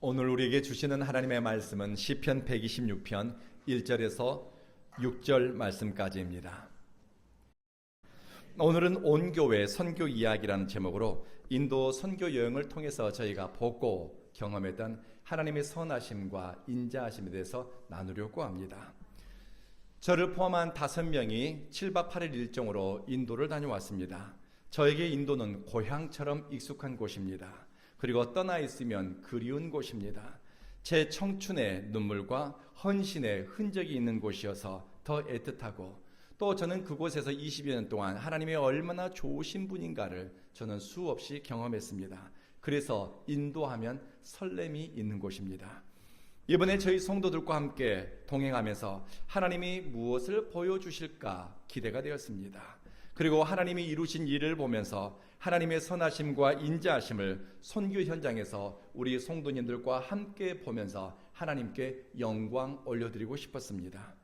오늘 우리에게 주시는 하나님의 말씀은 시편 126편 1절에서 6절 말씀까지입니다. 오늘은 온 교회 선교 이야기라는 제목으로 인도 선교 여행을 통해서 저희가 보고 경험했던 하나님의 선하심과 인자하심에 대해서 나누려고 합니다. 저를 포함한 5명이 7박 8일 일정으로 인도를 다녀왔습니다. 저에게 인도는 고향처럼 익숙한 곳입니다. 그리고 떠나 있으면 그리운 곳입니다. 제 청춘의 눈물과 헌신의 흔적이 있는 곳이어서 더 애틋하고, 또 저는 그곳에서 20여 년 동안 하나님이 얼마나 좋으신 분인가를 저는 수없이 경험했습니다. 그래서 인도하면 설렘이 있는 곳입니다. 이번에 저희 성도들과 함께 동행하면서 하나님이 무엇을 보여주실까 기대가 되었습니다. 그리고 하나님이 이루신 일을 보면서 하나님의 선하심과 인자하심을 선교 현장에서 우리 성도님들과 함께 보면서 하나님께 영광 올려드리고 싶었습니다.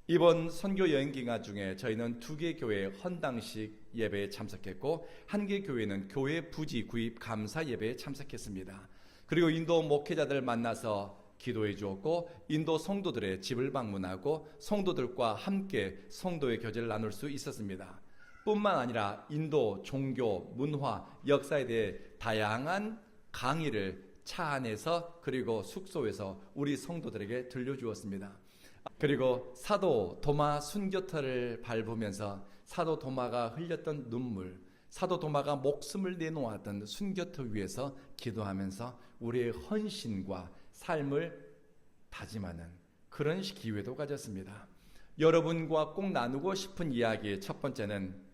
이번 선교 여행 기간 중에 저희는 2개 교회 헌당식 예배에 참석했고, 1개 교회는 교회 부지 구입 감사 예배에 참석했습니다. 그리고 인도 목회자들 만나서 기도해 주었고, 인도 성도들의 집을 방문하고 성도들과 함께 성도의 교제를 나눌 수 있었습니다. 뿐만 아니라 인도 종교, 문화, 역사에 대해 다양한 강의를 차 안에서 그리고 숙소에서 우리 성도들에게 들려주었습니다. 그리고 사도 도마 순교터를 밟으면서 사도 도마가 흘렸던 눈물, 사도 도마가 목숨을 내놓았던 순교터 위에서 기도하면서 우리의 헌신과 삶을 다짐하는 그런 기회도 가졌습니다. 여러분과 꼭 나누고 싶은 이야기의 첫 번째는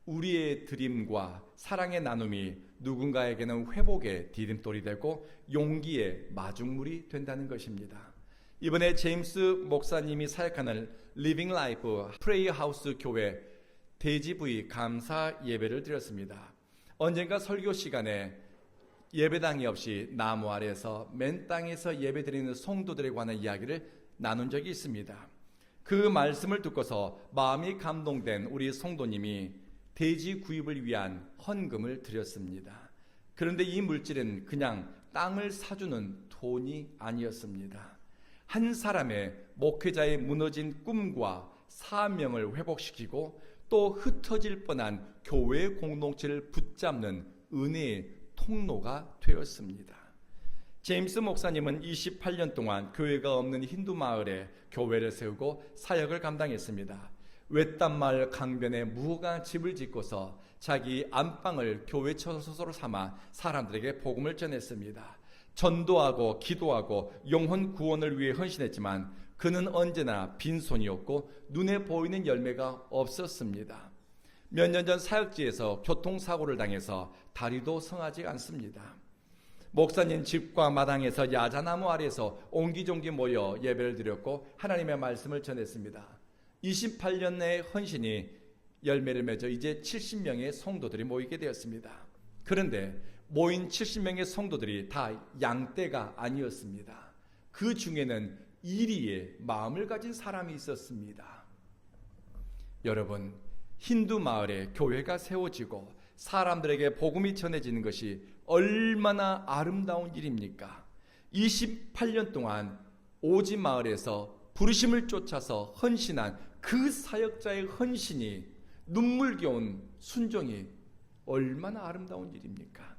우리의 드림과 사랑의 나눔이 누군가에게는 회복의 디딤돌이 되고 용기의 마중물이 된다는 것입니다. 이번에 제임스 목사님이 사역하는 리빙 라이프 프레이어 하우스 교회 대지부의 감사 예배를 드렸습니다. 언젠가 설교 시간에 예배당이 없이 나무 아래에서 맨 땅에서 예배드리는 성도들에 관한 이야기를 나눈 적이 있습니다. 그 말씀을 듣고서 마음이 감동된 우리 성도님이 대지 구입을 위한 헌금을 드렸습니다. 그런데 이 물질은 그냥 땅을 사주는 돈이 아니었습니다. 한 사람의 목회자의 무너진 꿈과 사명을 회복시키고 또 흩어질 뻔한 교회 공동체를 붙잡는 은혜의 통로가 되었습니다. 제임스 목사님은 28년 동안 교회가 없는 힌두 마을에 교회를 세우고 사역을 감당했습니다. 외딴 마을 강변에 무허가 집을 짓고서 자기 안방을 교회 처소로 삼아 사람들에게 복음을 전했습니다. 전도하고 기도하고 영혼 구원을 위해 헌신했지만 그는 언제나 빈손이었고 눈에 보이는 열매가 없었습니다. 몇 년 전 사역지에서 교통사고를 당해서 다리도 성하지 않습니다. 목사님 집과 마당에서 야자나무 아래에서 옹기종기 모여 예배를 드렸고 하나님의 말씀을 전했습니다. 28년 내의 헌신이 열매를 맺어 이제 70명의 성도들이 모이게 되었습니다. 그런데 모인 70명의 성도들이 다 양떼가 아니었습니다. 그 중에는 이리의 마음을 가진 사람이 있었습니다. 여러분, 힌두 마을에 교회가 세워지고 사람들에게 복음이 전해지는 것이 얼마나 아름다운 일입니까? 28년 동안 오지 마을에서 부르심을 쫓아서 헌신한 그 사역자의 헌신이, 눈물겨운 순종이 얼마나 아름다운 일입니까?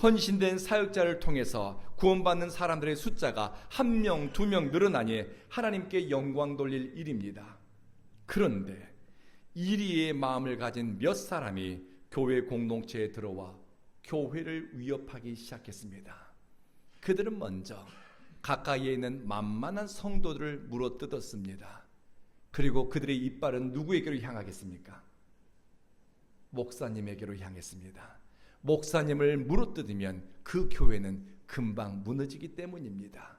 헌신된 사역자를 통해서 구원받는 사람들의 숫자가 1명, 2명 늘어나니 하나님께 영광 돌릴 일입니다. 그런데 이리의 마음을 가진 몇 사람이 교회 공동체에 들어와 교회를 위협하기 시작했습니다. 그들은 먼저 가까이에 있는 만만한 성도들을 물어뜯었습니다. 그리고 그들의 이빨은 누구에게로 향하겠습니까? 목사님에게로 향했습니다. 목사님을 물어뜯으면 그 교회는 금방 무너지기 때문입니다.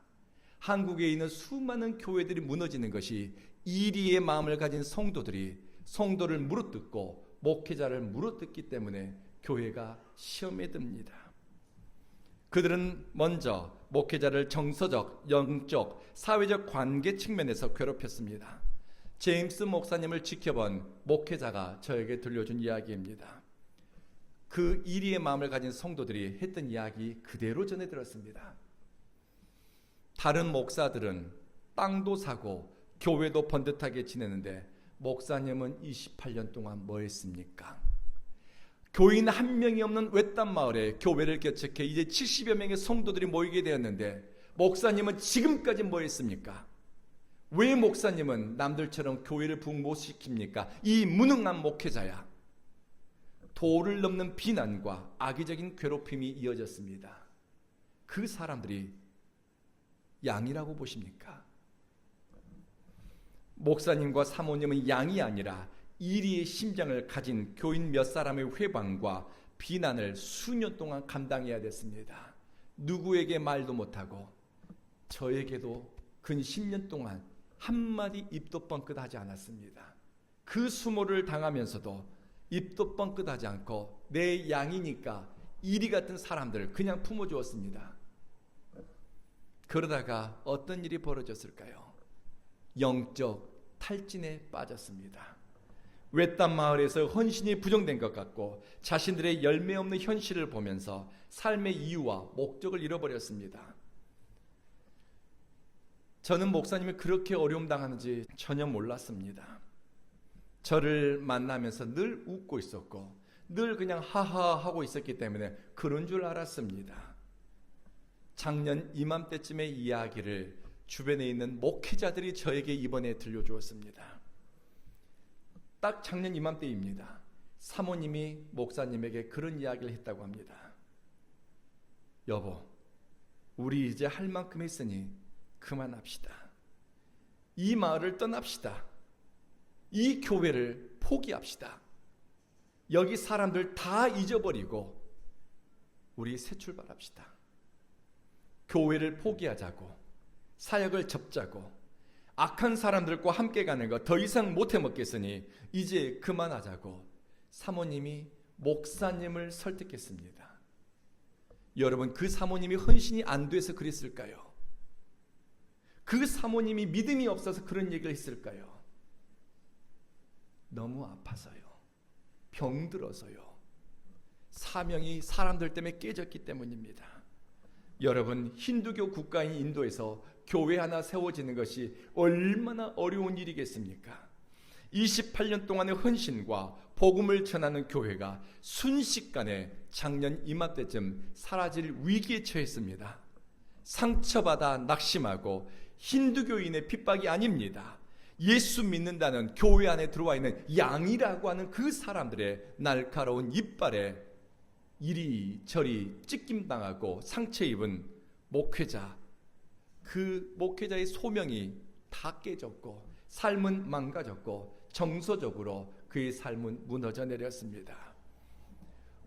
한국에 있는 수많은 교회들이 무너지는 것이 이리의 마음을 가진 성도들이 성도를 물어뜯고 목회자를 물어뜯기 때문에 교회가 시험에 듭니다. 그들은 먼저 목회자를 정서적, 영적, 사회적 관계 측면에서 괴롭혔습니다. 제임스 목사님을 지켜본 목회자가 저에게 들려준 이야기입니다. 그 이리의 마음을 가진 성도들이 했던 이야기 그대로 전해 들었습니다. 다른 목사들은 땅도 사고 교회도 번듯하게 지내는데 목사님은 28년 동안 뭐 했습니까? 교인 한 명이 없는 외딴 마을에 교회를 개척해 이제 70여 명의 성도들이 모이게 되었는데 목사님은 지금까지 뭐 했습니까? 왜 목사님은 남들처럼 교회를 부흥 못 시킵니까? 이 무능한 목회자야. 도를 넘는 비난과 악의적인 괴롭힘이 이어졌습니다. 그 사람들이 양이라고 보십니까? 목사님과 사모님은 양이 아니라 이리의 심장을 가진 교인 몇 사람의 회방과 비난을 수년 동안 감당해야 됐습니다. 누구에게 말도 못하고 저에게도 근 10년 동안 한마디 입도 뻥끗하지 않았습니다. 그 수모를 당하면서도 입도 뻥끗하지 않고 내 양이니까 이리 같은 사람들을 그냥 품어주었습니다. 그러다가 어떤 일이 벌어졌을까요? 영적 탈진에 빠졌습니다. 외딴 마을에서 헌신이 부정된 것 같고 자신들의 열매 없는 현실을 보면서 삶의 이유와 목적을 잃어버렸습니다. 저는 목사님이 그렇게 어려움 당하는지 전혀 몰랐습니다. 저를 만나면서 늘 웃고 있었고 늘 그냥 하하 하고 있었기 때문에 그런 줄 알았습니다. 작년 이맘때쯤의 이야기를 주변에 있는 목회자들이 저에게 이번에 들려주었습니다. 딱 작년 이맘때입니다. 사모님이 목사님에게 그런 이야기를 했다고 합니다. 여보, 우리 이제 할 만큼 했으니 그만합시다. 이 마을을 떠납시다. 이 교회를 포기합시다. 여기 사람들 다 잊어버리고 우리 새 출발합시다. 교회를 포기하자고, 사역을 접자고, 악한 사람들과 함께 가는 거 더 이상 못해 먹겠으니 이제 그만하자고 사모님이 목사님을 설득했습니다. 여러분, 그 사모님이 헌신이 안 돼서 그랬을까요? 그 사모님이 믿음이 없어서 그런 얘기를 했을까요? 너무 아파서요. 병들어서요. 사명이 사람들 때문에 깨졌기 때문입니다. 여러분, 힌두교 국가인 인도에서 교회 하나 세워지는 것이 얼마나 어려운 일이겠습니까? 28년 동안의 헌신과 복음을 전하는 교회가 순식간에 작년 이맘때쯤 사라질 위기에 처했습니다. 상처받아 낙심하고 힌두교인의 핍박이 아닙니다. 예수 믿는다는 교회 안에 들어와 있는 양이라고 하는 그 사람들의 날카로운 이빨에 이리저리 찢김당하고 상처 입은 목회자, 그 목회자의 소명이 다 깨졌고 삶은 망가졌고 정서적으로 그의 삶은 무너져 내렸습니다.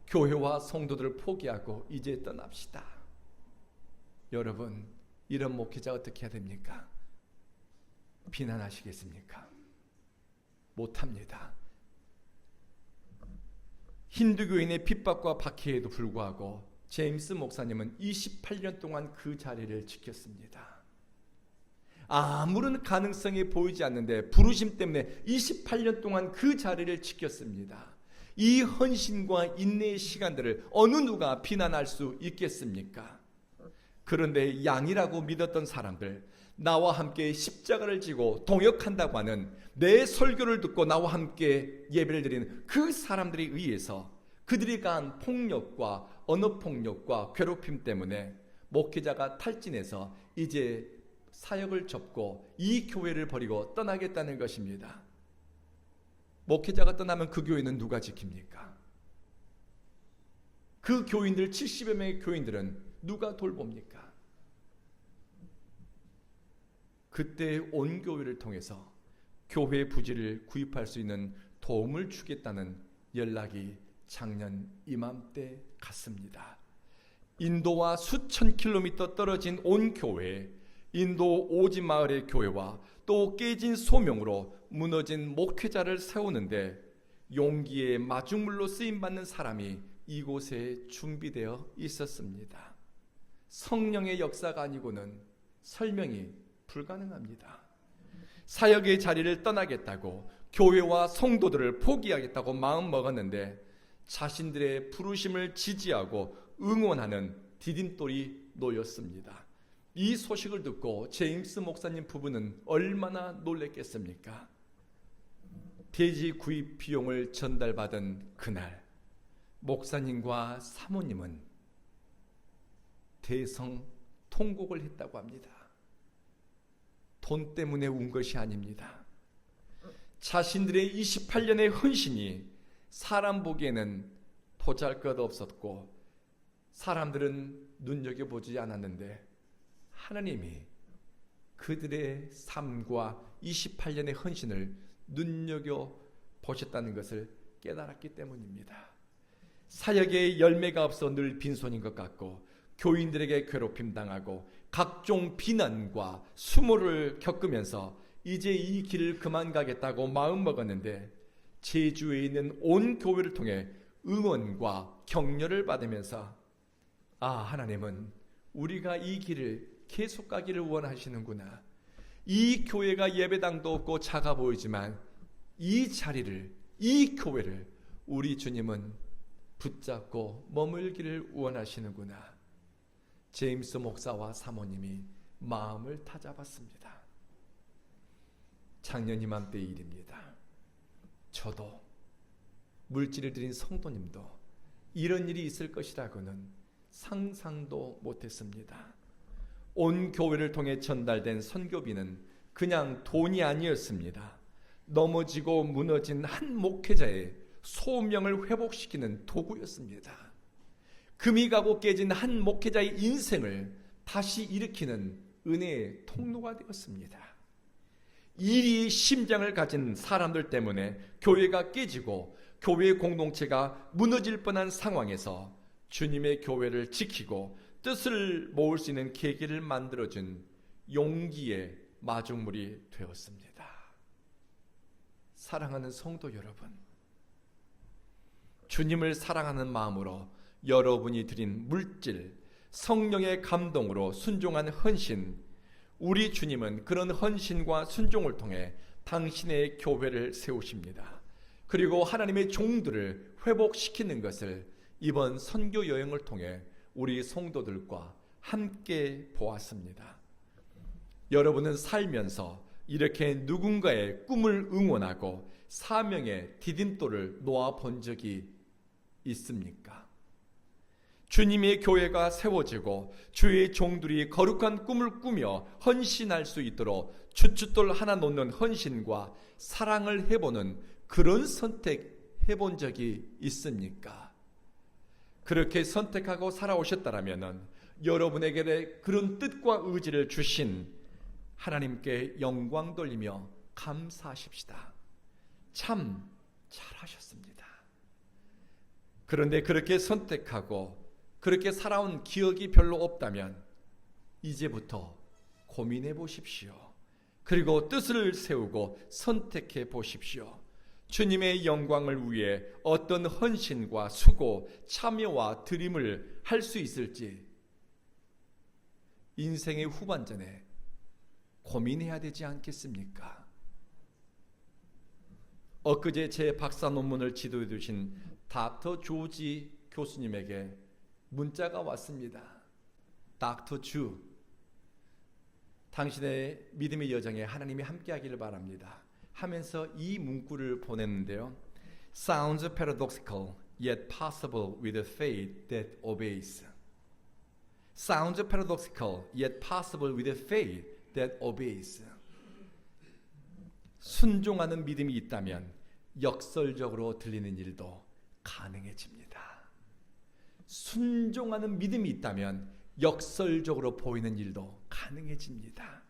교회와 성도들을 포기하고 이제 떠납시다. 여러분, 이런 목회자 어떻게 해야 됩니까? 비난하시겠습니까? 못합니다. 힌두교인의 핍박과 박해에도 불구하고 제임스 목사님은 28년 동안 그 자리를 지켰습니다. 아무런 가능성이 보이지 않는데 부르심 때문에 28년 동안 그 자리를 지켰습니다. 이 헌신과 인내의 시간들을 어느 누가 비난할 수 있겠습니까? 그런데 양이라고 믿었던 사람들, 나와 함께 십자가를 지고 동역한다고 하는, 내 설교를 듣고 나와 함께 예배를 드리는 그 사람들에 의해서 그들이 가한 폭력과 언어폭력과 괴롭힘 때문에 목회자가 탈진해서 이제 사역을 접고 이 교회를 버리고 떠나겠다는 것입니다. 목회자가 떠나면 그 교회는 누가 지킵니까? 그 교인들 70여 명의 교인들은 누가 돌봅니까? 그때 온 교회를 통해서 교회 부지를 구입할 수 있는 도움을 주겠다는 연락이 작년 이맘때 갔습니다. 인도와 수천 킬로미터 떨어진 온 교회, 인도 오지 마을의 교회와 또 깨진 소명으로 무너진 목회자를 세우는데 용기의 마중물로 쓰임받는 사람이 이곳에 준비되어 있었습니다. 성령의 역사가 아니고는 설명이 불가능합니다. 사역의 자리를 떠나겠다고, 교회와 성도들을 포기하겠다고 마음 먹었는데 자신들의 부르심을 지지하고 응원하는 디딤돌이 놓였습니다. 이 소식을 듣고 제임스 목사님 부부는 얼마나 놀랬겠습니까? 돼지 구입 비용을 전달받은 그날, 목사님과 사모님은 대성통곡을 했다고 합니다. 돈 때문에 운 것이 아닙니다. 자신들의 28년의 헌신이 사람 보기에는 보잘것없었고 사람들은 눈여겨보지 않았는데 하나님이 그들의 삶과 28년의 헌신을 눈여겨보셨다는 것을 깨달았기 때문입니다. 사역에 열매가 없어 늘 빈손인 것 같고 교인들에게 괴롭힘 당하고 각종 비난과 수모를 겪으면서 이제 이 길을 그만 가겠다고 마음먹었는데 제주에 있는 온 교회를 통해 응원과 격려를 받으면서 하나님은 우리가 이 길을 계속 가기를 원하시는구나. 이 교회가 예배당도 없고 작아 보이지만 이 자리를, 이 교회를 우리 주님은 붙잡고 머물기를 원하시는구나. 제임스 목사와 사모님이 마음을 다잡았습니다. 작년 이맘때 일입니다. 저도 물질을 드린 성도님도 이런 일이 있을 것이라고는 상상도 못했습니다. 온 교회를 통해 전달된 선교비는 그냥 돈이 아니었습니다. 넘어지고 무너진 한 목회자의 소명을 회복시키는 도구였습니다. 금이 가고 깨진 한 목회자의 인생을 다시 일으키는 은혜의 통로가 되었습니다. 이 심장을 가진 사람들 때문에 교회가 깨지고 교회 공동체가 무너질 뻔한 상황에서 주님의 교회를 지키고 뜻을 모을 수 있는 계기를 만들어준 용기의 마중물이 되었습니다. 사랑하는 성도 여러분, 주님을 사랑하는 마음으로 여러분이 드린 물질, 성령의 감동으로 순종한 헌신, 우리 주님은 그런 헌신과 순종을 통해 당신의 교회를 세우십니다. 그리고 하나님의 종들을 회복시키는 것을 이번 선교 여행을 통해 우리 성도들과 함께 보았습니다. 여러분은 살면서 이렇게 누군가의 꿈을 응원하고 사명의 디딤돌을 놓아본 적이 있습니까? 주님의 교회가 세워지고 주의 종들이 거룩한 꿈을 꾸며 헌신할 수 있도록 주춧돌 하나 놓는 헌신과 사랑을 해보는 그런 선택 해본 적이 있습니까? 그렇게 선택하고 살아오셨다면 여러분에게 그런 뜻과 의지를 주신 하나님께 영광 돌리며 감사하십시다. 참 잘하셨습니다. 그런데 그렇게 선택하고 그렇게 살아온 기억이 별로 없다면 이제부터 고민해 보십시오. 그리고 뜻을 세우고 선택해 보십시오. 주님의 영광을 위해 어떤 헌신과 수고, 참여와 드림을 할 수 있을지 인생의 후반전에 고민해야 되지 않겠습니까? 엊그제 제 박사 논문을 지도해 주신 닥터 조지 교수님에게 문자가 왔습니다. 닥터 주, 당신의 믿음의 여정에 하나님이 함께하기를 바랍니다 하면서 이 문구를 보냈는데요. Sounds paradoxical, yet possible with a faith that obeys. Sounds paradoxical, yet possible with a faith that obeys. 순종하는 믿음이 있다면 역설적으로 들리는 일도 가능해집니다. 순종하는 믿음이 있다면 역설적으로 보이는 일도 가능해집니다.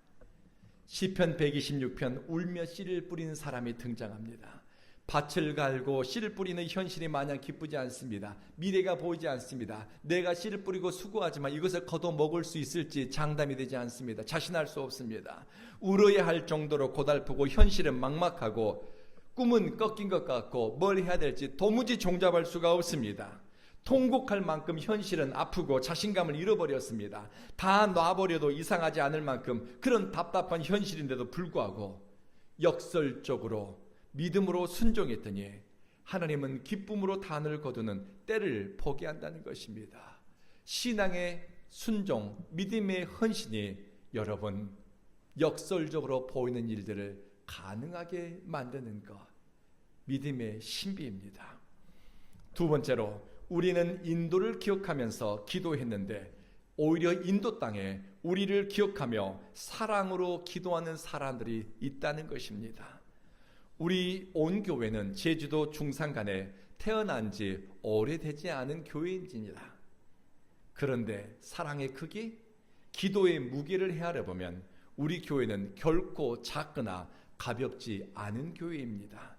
시편 126편 울며 씨를 뿌리는 사람이 등장합니다. 밭을 갈고 씨를 뿌리는 현실이 마냥 기쁘지 않습니다. 미래가 보이지 않습니다. 내가 씨를 뿌리고 수고하지만 이것을 거둬 먹을 수 있을지 장담이 되지 않습니다. 자신할 수 없습니다. 울어야 할 정도로 고달프고 현실은 막막하고 꿈은 꺾인 것 같고 뭘 해야 될지 도무지 종잡을 수가 없습니다. 통곡할 만큼 현실은 아프고 자신감을 잃어버렸습니다. 다 놔버려도 이상하지 않을 만큼 그런 답답한 현실인데도 불구하고 역설적으로 믿음으로 순종했더니 하나님은 기쁨으로 단을 거두는 때를 포기한다는 것입니다. 신앙의 순종, 믿음의 헌신이 여러분 역설적으로 보이는 일들을 가능하게 만드는 것, 믿음의 신비입니다. 두 번째로 우리는 인도를 기억하면서 기도했는데 오히려 인도 땅에 우리를 기억하며 사랑으로 기도하는 사람들이 있다는 것입니다. 우리 온 교회는 제주도 중산간에 태어난 지 오래되지 않은 교회입니다. 그런데 사랑의 크기, 기도의 무게를 헤아려 보면 우리 교회는 결코 작거나 가볍지 않은 교회입니다.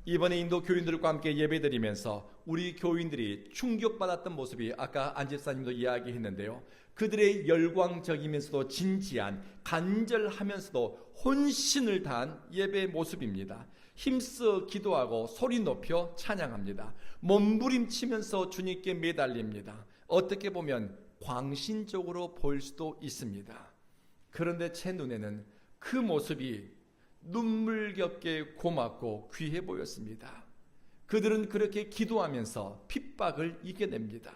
이번에 인도 교인들과 함께 예배드리면서 우리 교인들이 충격받았던 모습이 아까 안 집사님도 이야기했는데요. 그들의 열광적이면서도 진지한, 간절하면서도 혼신을 다한 예배의 모습입니다. 힘써 기도하고 소리 높여 찬양합니다. 몸부림치면서 주님께 매달립니다. 어떻게 보면 광신적으로 보일 수도 있습니다. 그런데 제 눈에는 그 모습이 눈물겹게 고맙고 귀해 보였습니다. 그들은 그렇게 기도하면서 핍박을 이겨냅니다.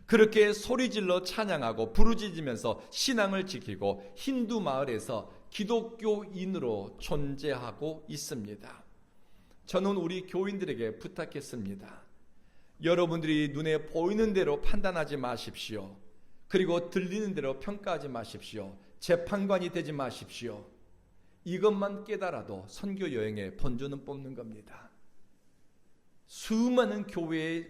그렇게 소리질러 찬양하고 부르짖으면서 신앙을 지키고 힌두 마을에서 기독교인으로 존재하고 있습니다. 저는 우리 교인들에게 부탁했습니다. 여러분들이 눈에 보이는 대로 판단하지 마십시오. 그리고 들리는 대로 평가하지 마십시오. 재판관이 되지 마십시오. 이것만 깨달아도 선교 여행에 본전은 뽑는 겁니다. 수많은 교회의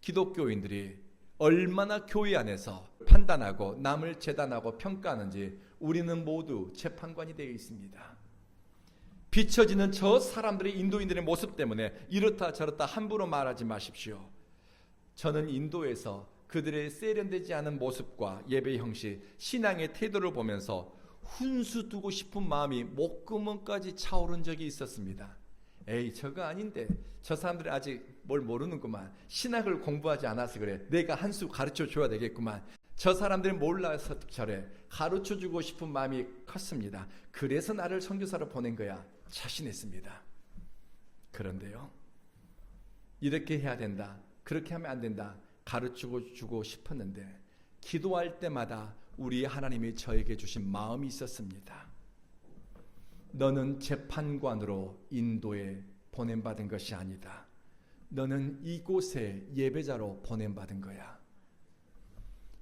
기독교인들이 얼마나 교회 안에서 판단하고 남을 재단하고 평가하는지 우리는 모두 재판관이 되어 있습니다. 비춰지는 저 사람들의 인도인들의 모습 때문에 이렇다 저렇다 함부로 말하지 마십시오. 저는 인도에서 그들의 세련되지 않은 모습과 예배 형식, 신앙의 태도를 보면서 훈수 두고 싶은 마음이 목구멍까지 차오른 적이 있었습니다. 에이, 저거 아닌데 저 사람들이 아직 뭘 모르는구만. 신학을 공부하지 않아서 그래. 내가 한 수 가르쳐 줘야 되겠구만. 저 사람들이 몰라서 저래. 가르쳐 주고 싶은 마음이 컸습니다. 그래서 나를 선교사로 보낸 거야. 자신했습니다. 그런데요, 이렇게 해야 된다, 그렇게 하면 안 된다 가르쳐 주고 싶었는데 기도할 때마다 우리 하나님이 저에게 주신 마음이 있었습니다. 너는 재판관으로 인도에 보냄받은 것이 아니다. 너는 이곳에 예배자로 보냄받은 거야.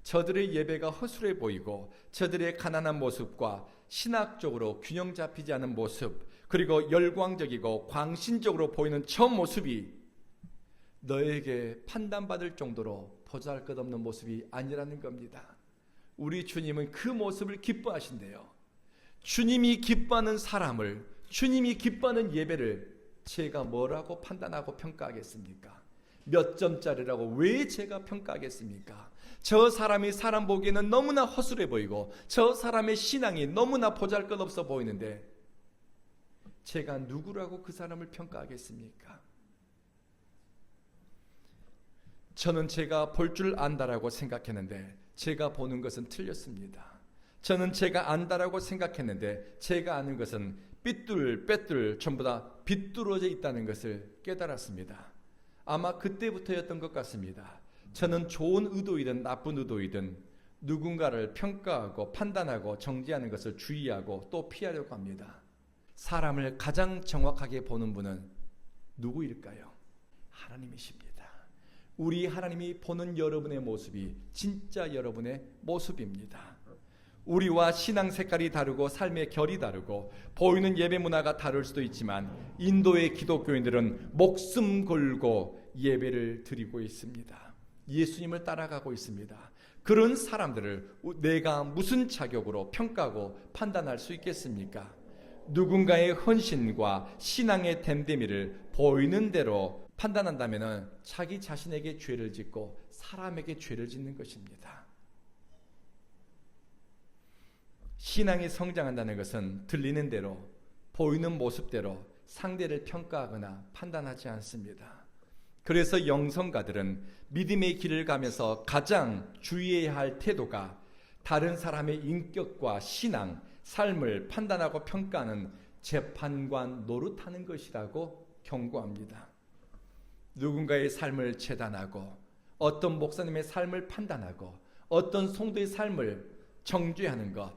저들의 예배가 허술해 보이고 저들의 가난한 모습과 신학적으로 균형 잡히지 않은 모습, 그리고 열광적이고 광신적으로 보이는 저 모습이 너에게 판단받을 정도로 보잘것없는 모습이 아니라는 겁니다. 우리 주님은 그 모습을 기뻐하신대요. 주님이 기뻐하는 사람을, 주님이 기뻐하는 예배를 제가 뭐라고 판단하고 평가하겠습니까? 몇 점짜리라고 왜 제가 평가하겠습니까? 저 사람이 사람 보기에는 너무나 허술해 보이고 저 사람의 신앙이 너무나 보잘것없어 보이는데 제가 누구라고 그 사람을 평가하겠습니까? 저는 제가 볼 줄 안다라고 생각했는데 제가 보는 것은 틀렸습니다. 저는 제가 안다라고 생각했는데 제가 아는 것은 삐뚤빼뚤 전부 다 비뚤어져 있다는 것을 깨달았습니다. 아마 그때부터였던 것 같습니다. 저는 좋은 의도이든 나쁜 의도이든 누군가를 평가하고 판단하고 정죄하는 것을 주의하고 또 피하려고 합니다. 사람을 가장 정확하게 보는 분은 누구일까요? 하나님이십니다. 우리 하나님이 보는 여러분의 모습이 진짜 여러분의 모습입니다. 우리와 신앙 색깔이 다르고 삶의 결이 다르고 보이는 예배 문화가 다를 수도 있지만 인도의 기독교인들은 목숨 걸고 예배를 드리고 있습니다. 예수님을 따라가고 있습니다. 그런 사람들을 내가 무슨 자격으로 평가하고 판단할 수 있겠습니까? 누군가의 헌신과 신앙의 댐댐이를 보이는 대로 판단한다면 자기 자신에게 죄를 짓고 사람에게 죄를 짓는 것입니다. 신앙이 성장한다는 것은 들리는 대로, 보이는 모습대로 상대를 평가하거나 판단하지 않습니다. 그래서 영성가들은 믿음의 길을 가면서 가장 주의해야 할 태도가 다른 사람의 인격과 신앙, 삶을 판단하고 평가하는 재판관 노릇하는 것이라고 경고합니다. 누군가의 삶을 재단하고 어떤 목사님의 삶을 판단하고 어떤 성도의 삶을 정죄하는 것,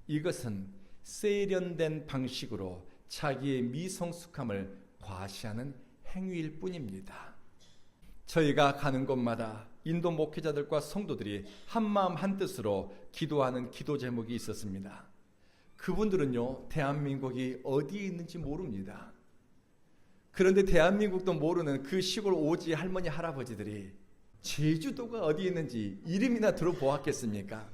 이것은 세련된 방식으로 자기의 미성숙함을 과시하는 행위일 뿐입니다. 저희가 가는 곳마다 인도 목회자들과 성도들이 한마음 한뜻으로 기도하는 기도 제목이 있었습니다. 그분들은요, 대한민국이 어디에 있는지 모릅니다. 그런데 대한민국도 모르는 그 시골 오지 할머니 할아버지들이 제주도가 어디에 있는지 이름이나 들어보았겠습니까?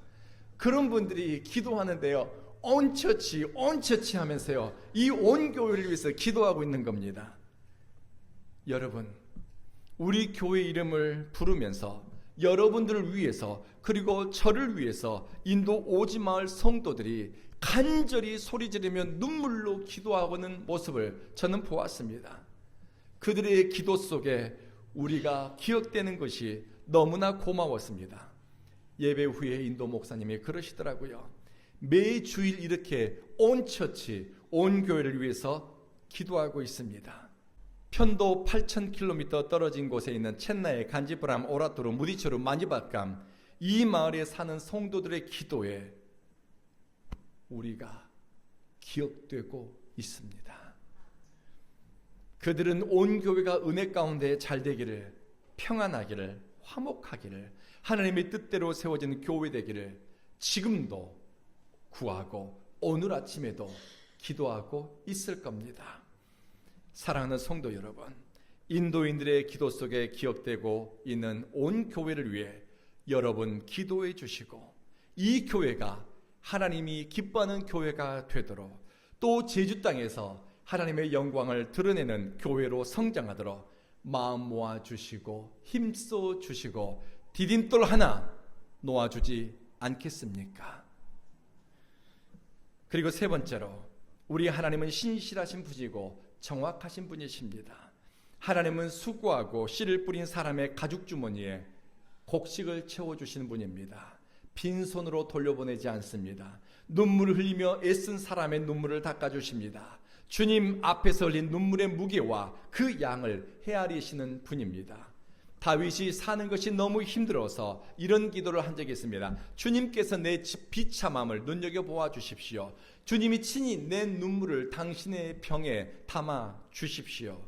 그런 분들이 기도하는데요, 온처치 하면서요, 이 온 교회를 위해서 기도하고 있는 겁니다. 여러분, 우리 교회 이름을 부르면서 여러분들을 위해서, 그리고 저를 위해서 인도 오지마을 성도들이 간절히 소리 지르며 눈물로 기도하고는 모습을 저는 보았습니다. 그들의 기도 속에 우리가 기억되는 것이 너무나 고마웠습니다. 예배 후에 인도 목사님이 그러시더라고요. 매주일 이렇게 온 처치, 온 교회를 위해서 기도하고 있습니다. 편도 8,000km 떨어진 곳에 있는 첸나이, 간지브람, 오라토르, 무디초르, 마니바감, 이 마을에 사는 성도들의 기도에 우리가 기억되고 있습니다. 그들은 온 교회가 은혜 가운데 잘 되기를, 평안하기를, 화목하기를, 하나님의 뜻대로 세워진 교회 되기를 지금도 구하고 오늘 아침에도 기도하고 있을 겁니다. 사랑하는 성도 여러분, 인도인들의 기도 속에 기억되고 있는 온 교회를 위해 여러분 기도해 주시고, 이 교회가 하나님이 기뻐하는 교회가 되도록, 또 제주 땅에서 하나님의 영광을 드러내는 교회로 성장하도록 마음 모아 주시고 힘써 주시고 디딤돌 하나 놓아주지 않겠습니까? 그리고 세 번째로, 우리 하나님은 신실하신 분이고 정확하신 분이십니다. 하나님은 수고하고 씨를 뿌린 사람의 가죽 주머니에 곡식을 채워주시는 분입니다. 빈손으로 돌려보내지 않습니다. 눈물을 흘리며 애쓴 사람의 눈물을 닦아주십니다. 주님 앞에서 흘린 눈물의 무게와 그 양을 헤아리시는 분입니다. 다윗이 사는 것이 너무 힘들어서 이런 기도를 한 적이 있습니다. 주님께서 내 비참함을 눈여겨보아 주십시오. 주님이 친히 내 눈물을 당신의 병에 담아 주십시오.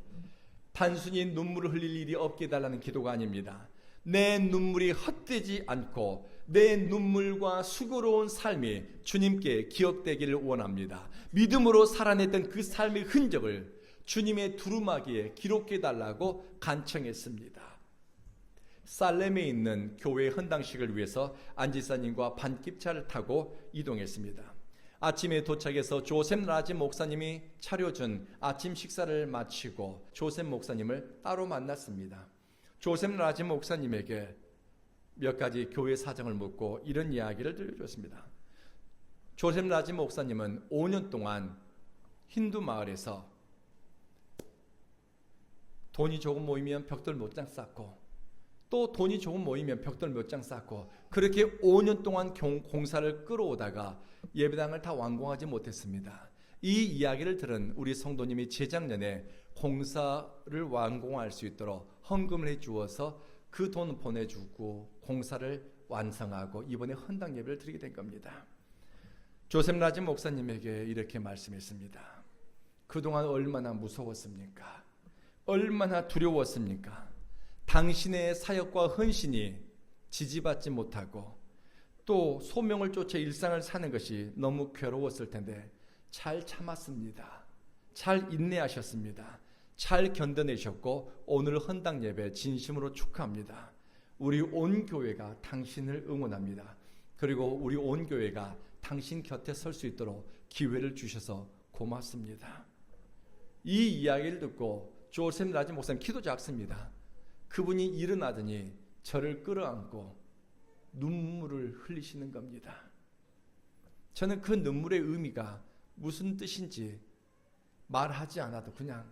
단순히 눈물을 흘릴 일이 없게 해달라는 기도가 아닙니다. 내 눈물이 헛되지 않고 내 눈물과 수고로운 삶이 주님께 기억되기를 원합니다. 믿음으로 살아냈던 그 삶의 흔적을 주님의 두루마기에 기록해달라고 간청했습니다. 살렘에 있는 교회 헌당식을 위해서 안지사님과 반깁차를 타고 이동했습니다. 아침에 도착해서 조셉 라지 목사님이 차려준 아침 식사를 마치고 조셉 목사님을 따로 만났습니다. 조셉 라지 목사님에게 몇 가지 교회 사정을 묻고 이런 이야기를 들려줬습니다. 조셉 라지 목사님은 5년 동안 힌두 마을에서 돈이 조금 모이면 벽돌 몇 장 쌓고, 또 돈이 조금 모이면 벽돌 몇 장 쌓고, 그렇게 5년 동안 공사를 끌어오다가 예배당을 다 완공하지 못했습니다. 이 이야기를 들은 우리 성도님이 재작년에 공사를 완공할 수 있도록 헌금을 해주어서 그 돈 보내주고 공사를 완성하고 이번에 헌당 예배를 드리게 된 겁니다. 조셉 라지 목사님에게 이렇게 말씀했습니다. 그동안 얼마나 무서웠습니까? 얼마나 두려웠습니까? 당신의 사역과 헌신이 지지받지 못하고 또 소명을 쫓아 일상을 사는 것이 너무 괴로웠을 텐데 잘 참았습니다. 잘 인내하셨습니다. 잘 견뎌내셨고 오늘 헌당 예배 진심으로 축하합니다. 우리 온 교회가 당신을 응원합니다. 그리고 우리 온 교회가 당신 곁에 설 수 있도록 기회를 주셔서 고맙습니다. 이 이야기를 듣고 조셉 라지 목사님 기도 작습니다. 그분이 일어나더니 저를 끌어안고 눈물을 흘리시는 겁니다. 저는 그 눈물의 의미가 무슨 뜻인지 말하지 않아도 그냥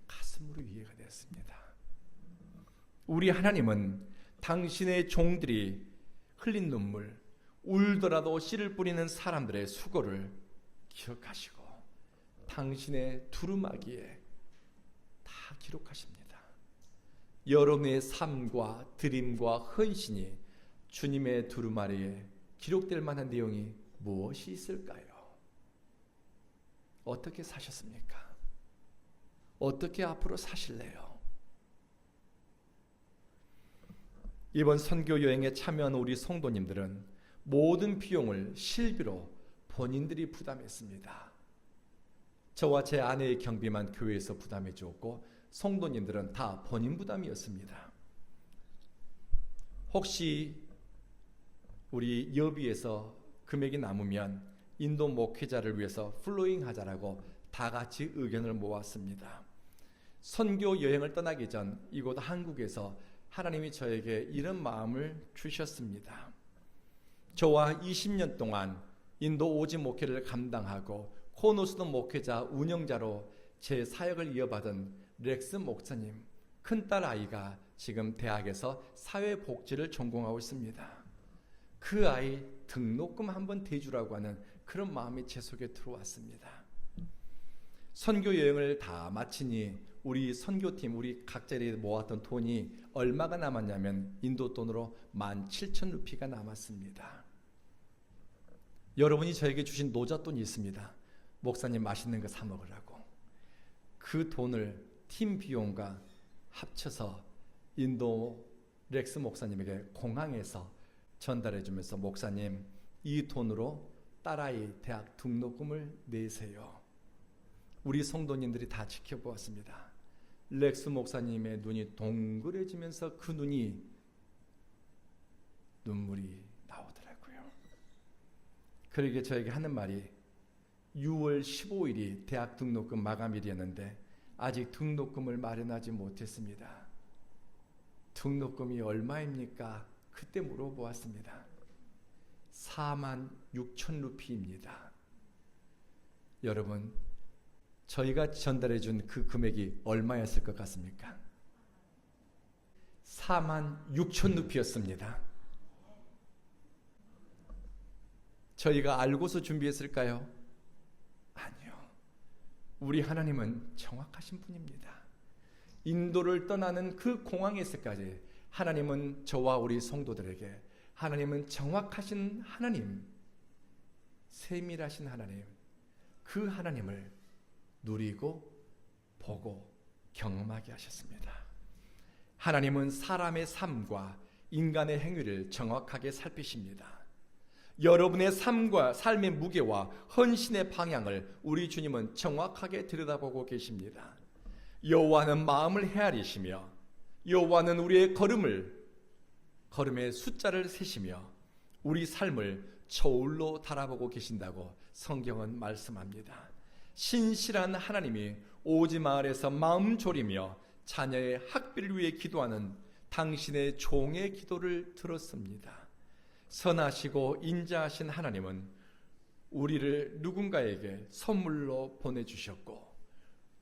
가슴으로 이해가 됐습니다. 우리 하나님은 당신의 종들이 흘린 눈물, 울더라도 씨를 뿌리는 사람들의 수고를 기억하시고 당신의 두루마기에 다 기록하십니다. 여러분의 삶과 드림과 헌신이 주님의 두루마리에 기록될 만한 내용이 무엇이 있을까요? 어떻게 사셨습니까? 어떻게 앞으로 사실래요? 이번 선교 여행에 참여한 우리 성도님들은 모든 비용을 실비로 본인들이 부담했습니다. 저와 제 아내의 경비만 교회에서 부담해 주었고 성도님들은 다 본인 부담이었습니다. 혹시 우리 여비에서 금액이 남으면 인도 목회자를 위해서 플로잉 하자라고 다 같이 의견을 모았습니다. 선교 여행을 떠나기 전 이곳 한국에서 하나님이 저에게 이런 마음을 주셨습니다. 저와 20년 동안 인도 오지 목회를 감당하고 코너스톤 목회자 운영자로 제 사역을 이어받은 렉스 목사님 큰딸 아이가 지금 대학에서 사회복지를 전공하고 있습니다. 그 아이 등록금 한번 대주라고 하는 그런 마음이 제 속에 들어왔습니다. 선교 여행을 다 마치니 우리 선교팀 우리 각자리 모았던 돈이 얼마가 남았냐면 인도 돈으로 17,000루피가 남았습니다. 여러분이 저에게 주신 노잣돈이 있습니다. 목사님 맛있는 거 사 먹으라고. 그 돈을 팀 비용과 합쳐서 인도 렉스 목사님에게 공항에서 전달해 주면서 목사님 이 돈으로 딸아이 대학 등록금을 내세요. 우리 성도님들이 다 지켜보았습니다. 렉스 목사님의 눈이 동그래지면서 그 눈이 눈물이 나오더라고요. 그러게 저에게 하는 말이 6월 15일이 대학 등록금 마감일이었는데 아직 등록금을 마련하지 못했습니다. 등록금이 얼마입니까? 그때 물어보았습니다. 46,000루피입니다. 여러분, 저희가 전달해 준 그 금액이 얼마였을 것 같습니까? 46,000루피였습니다. 저희가 알고서 준비했을까요? 아니요. 우리 하나님은 정확하신 분입니다. 인도를 떠나는 그 공항에서까지 하나님은 저와 우리 성도들에게 하나님은 정확하신 하나님, 세밀하신 하나님, 그 하나님을 누리고 보고 경험하게 하셨습니다. 하나님은 사람의 삶과 인간의 행위를 정확하게 살피십니다. 여러분의 삶과 삶의 무게와 헌신의 방향을 우리 주님은 정확하게 들여다보고 계십니다. 여호와는 마음을 헤아리시며 여호와는 우리의 걸음의 숫자를 세시며 우리 삶을 저울로 달아보고 계신다고 성경은 말씀합니다. 신실한 하나님이 오지 마을에서 마음 졸이며 자녀의 학비를 위해 기도하는 당신의 종의 기도를 들었습니다. 선하시고 인자하신 하나님은 우리를 누군가에게 선물로 보내주셨고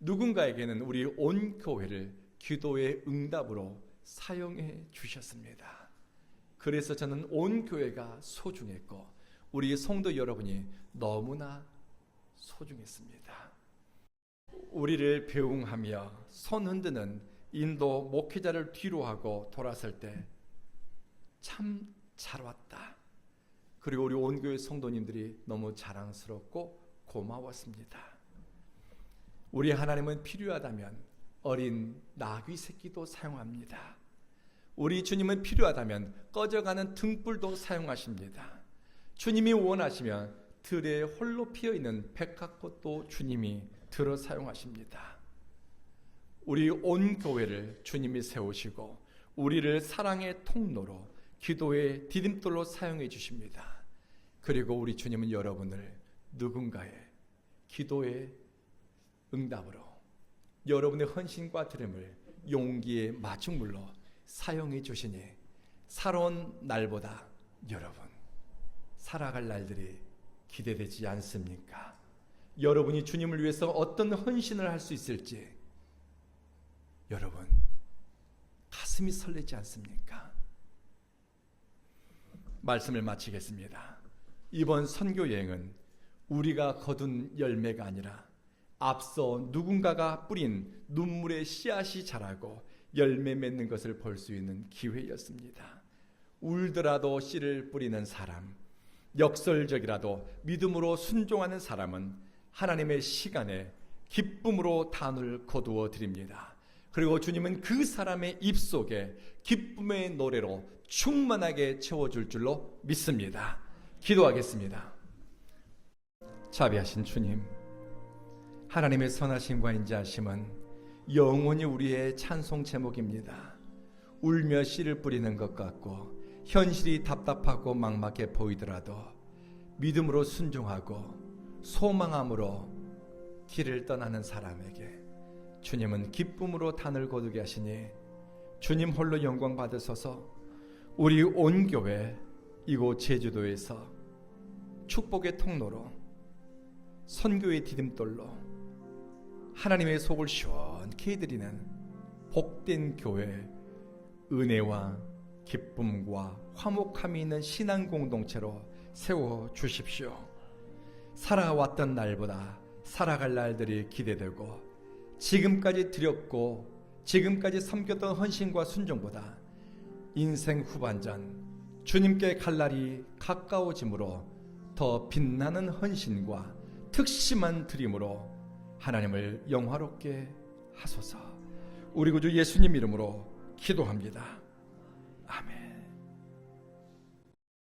누군가에게는 우리 온 교회를 기도의 응답으로 사용해 주셨습니다. 그래서 저는 온 교회가 소중했고 우리 성도 여러분이 너무나 소중했습니다. 우리를 배웅하며 손 흔드는 인도 목회자를 뒤로하고 돌아설 때 참 잘 왔다. 그리고 우리 온 교회 성도님들이 너무 자랑스럽고 고마웠습니다. 우리 하나님은 필요하다면 어린 나귀 새끼도 사용합니다. 우리 주님은 필요하다면 꺼져가는 등불도 사용하십니다. 주님이 원하시면 들에 홀로 피어있는 백합꽃도 주님이 들어 사용하십니다. 우리 온 교회를 주님이 세우시고 우리를 사랑의 통로로 기도의 디딤돌로 사용해 주십니다. 그리고 우리 주님은 여러분을 누군가의 기도의 응답으로 여러분의 헌신과 드림을 용기의 마중물로 사용해 주시니 살아온 날보다 여러분 살아갈 날들이 기대되지 않습니까? 여러분이 주님을 위해서 어떤 헌신을 할 수 있을지 여러분 가슴이 설레지 않습니까? 말씀을 마치겠습니다. 이번 선교 여행은 우리가 거둔 열매가 아니라 앞서 누군가가 뿌린 눈물의 씨앗이 자라고 열매 맺는 것을 볼 수 있는 기회였습니다. 울더라도 씨를 뿌리는 사람, 역설적이라도 믿음으로 순종하는 사람은 하나님의 시간에 기쁨으로 단을 거두어 드립니다. 그리고 주님은 그 사람의 입속에 기쁨의 노래로 충만하게 채워줄 줄로 믿습니다. 기도하겠습니다. 자비하신 주님, 하나님의 선하심과 인자하심은 영원히 우리의 찬송 제목입니다. 울며 씨를 뿌리는 것 같고 현실이 답답하고 막막해 보이더라도 믿음으로 순종하고 소망함으로 길을 떠나는 사람에게 주님은 기쁨으로 단을 거두게 하시니 주님 홀로 영광 받으소서. 우리 온 교회 이곳 제주도에서 축복의 통로로, 선교의 디딤돌로 하나님의 속을 시원케 해드리는 복된 교회, 은혜와 기쁨과 화목함이 있는 신앙 공동체로 세워주십시오. 살아왔던 날보다 살아갈 날들이 기대되고 지금까지 드렸고 지금까지 섬겼던 헌신과 순종보다 인생 후반전 주님께 갈 날이 가까워지므로 더 빛나는 헌신과 특심한 드림으로 하나님을 영화롭게 하소서. 우리 구주 예수님 이름으로 기도합니다. 아멘.